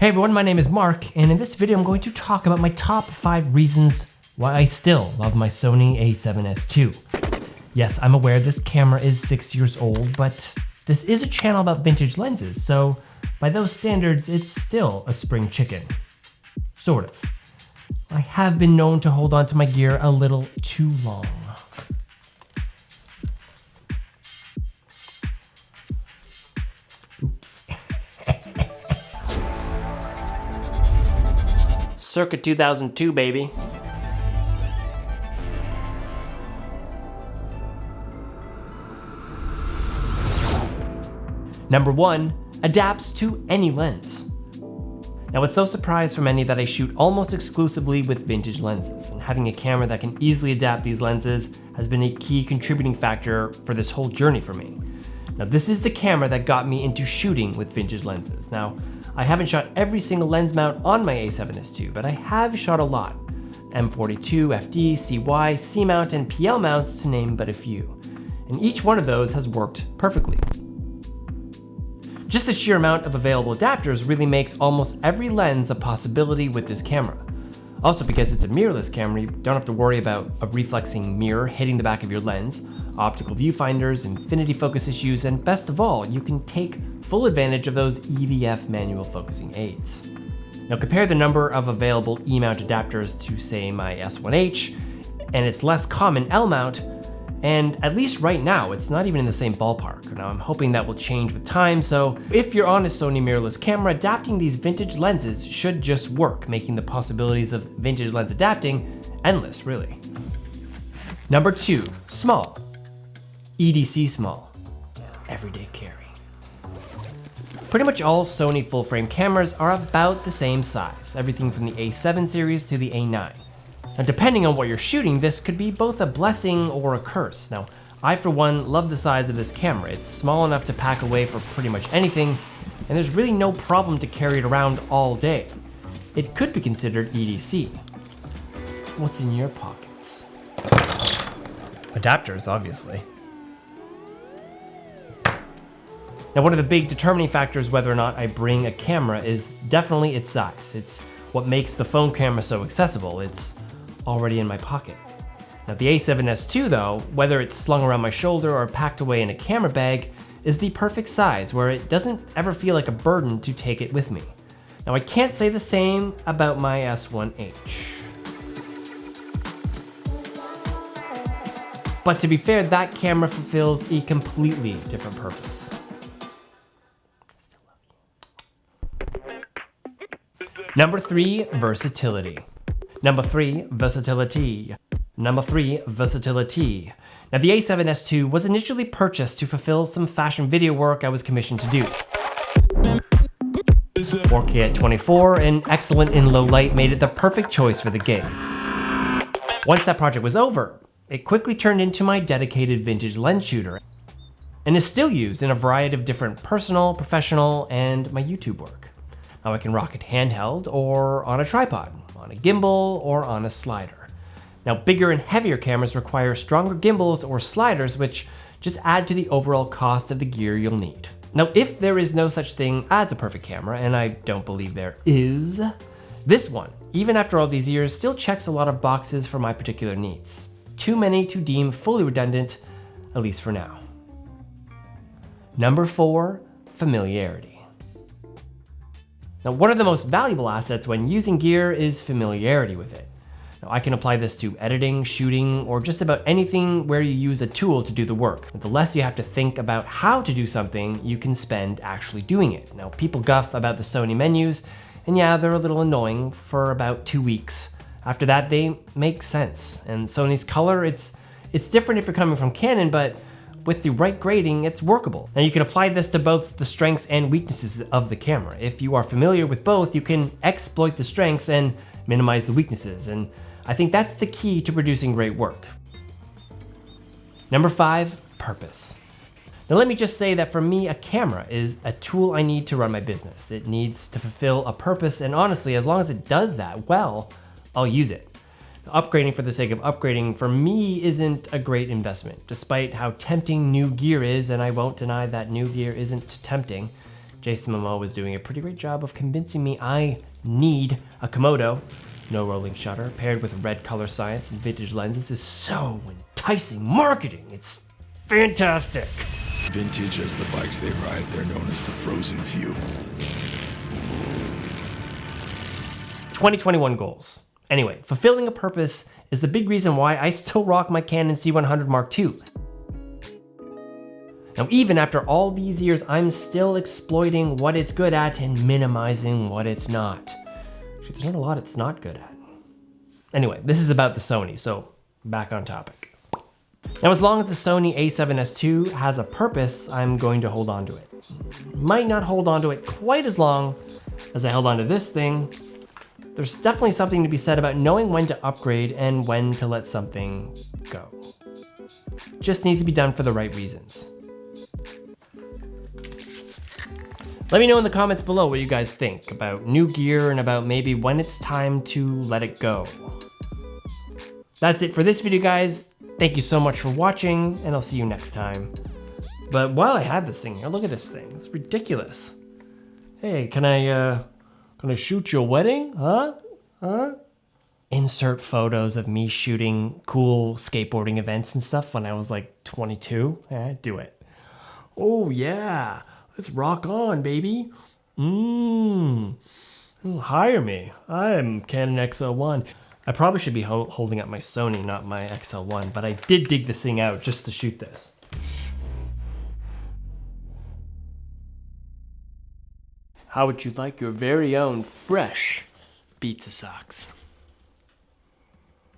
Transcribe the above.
Hey everyone, my name is Mark, and in this video I'm going to talk about my top 5 reasons why I still love my Sony A7S II. Yes, I'm aware this camera is 6 years old, but this is a channel about vintage lenses, so by those standards, it's still a spring chicken. Sort of. I have been known to hold on to my gear a little too long. Oops. Circa 2002, baby. Number 1, adapts to any lens. Now it's no surprise for many that I shoot almost exclusively with vintage lenses, and having a camera that can easily adapt these lenses has been a key contributing factor for this whole journey for me. Now this is the camera that got me into shooting with vintage lenses. Now, I haven't shot every single lens mount on my A7S II, but I have shot a lot. M42, FD, CY, C-mount, and PL mounts to name but a few. And each one of those has worked perfectly. Just the sheer amount of available adapters really makes almost every lens a possibility with this camera. Also, because it's a mirrorless camera, you don't have to worry about a reflexing mirror hitting the back of your lens, optical viewfinders, infinity focus issues, and best of all, you can take full advantage of those EVF manual focusing aids. Now compare the number of available E-mount adapters to say my S1H, and its less common L-mount, and at least right now, it's not even in the same ballpark. Now I'm hoping that will change with time, so if you're on a Sony mirrorless camera, adapting these vintage lenses should just work, making the possibilities of vintage lens adapting endless, really. Number 2, small. EDC small. Everyday carry. Pretty much all Sony full-frame cameras are about the same size, everything from the A7 series to the A9. Now, depending on what you're shooting, this could be both a blessing or a curse. Now, I for one love the size of this camera. It's small enough to pack away for pretty much anything, and there's really no problem to carry it around all day. It could be considered EDC. What's in your pockets? Adapters, obviously. Now, one of the big determining factors whether or not I bring a camera is definitely its size. It's what makes the phone camera so accessible. It's already in my pocket. Now the A7S II though, whether it's slung around my shoulder or packed away in a camera bag, is the perfect size where it doesn't ever feel like a burden to take it with me. Now I can't say the same about my S1H. But to be fair, that camera fulfills a completely different purpose. Number 3, versatility. Number 3, versatility. Number 3, versatility. Now the A7S II was initially purchased to fulfill some fashion video work I was commissioned to do. 4K at 24 and excellent in low light made it the perfect choice for the gig. Once that project was over, it quickly turned into my dedicated vintage lens shooter and is still used in a variety of different personal, professional, and my YouTube work. Now I can rock it handheld or on a tripod, on a gimbal, or on a slider. Now bigger and heavier cameras require stronger gimbals or sliders, which just add to the overall cost of the gear you'll need. Now if there is no such thing as a perfect camera, and I don't believe there is, this one, even after all these years, still checks a lot of boxes for my particular needs. Too many to deem fully redundant, at least for now. Number 4, familiarity. Now, one of the most valuable assets when using gear is familiarity with it. Now, I can apply this to editing, shooting, or just about anything where you use a tool to do the work. The less you have to think about how to do something, you can spend actually doing it. Now, people guff about the Sony menus, and yeah, they're a little annoying for about 2 weeks. After that, they make sense. And Sony's color, it's different if you're coming from Canon, but with the right grading, it's workable. Now you can apply this to both the strengths and weaknesses of the camera. If you are familiar with both, you can exploit the strengths and minimize the weaknesses. And I think that's the key to producing great work. Number 5, purpose. Now let me just say that for me, a camera is a tool I need to run my business. It needs to fulfill a purpose, and honestly, as long as it does that well, I'll use it. Upgrading for the sake of upgrading for me isn't a great investment, despite how tempting new gear is, and I won't deny that new gear isn't tempting. Jason Momoa was doing a pretty great job of convincing me I need a Komodo. No rolling shutter, paired with red color science and vintage lenses is so enticing marketing. It's fantastic. Vintage as the bikes they ride, they're known as the frozen few. 2021 goals. Anyway, fulfilling a purpose is the big reason why I still rock my Canon C100 Mark II. Now, even after all these years, I'm still exploiting what it's good at and minimizing what it's not. Actually, there's not a lot it's not good at. Anyway, this is about the Sony, so back on topic. Now, as long as the Sony A7S2 has a purpose, I'm going to hold on to it. Might not hold on to it quite as long as I held on to this thing. There's definitely something to be said about knowing when to upgrade and when to let something go. Just needs to be done for the right reasons. Let me know in the comments below what you guys think about new gear and about maybe when it's time to let it go. That's it for this video, guys. Thank you so much for watching, and I'll see you next time. But while I have this thing here, look at this thing. It's ridiculous. Hey, can I shoot your wedding? Huh? Insert photos of me shooting cool skateboarding events and stuff when I was like 22. Yeah, do it. Oh yeah. Let's rock on, baby. Hire me. I'm Canon XL1. I probably should be holding up my Sony, not my XL1, but I did dig this thing out just to shoot this. How would you like your very own fresh pizza socks?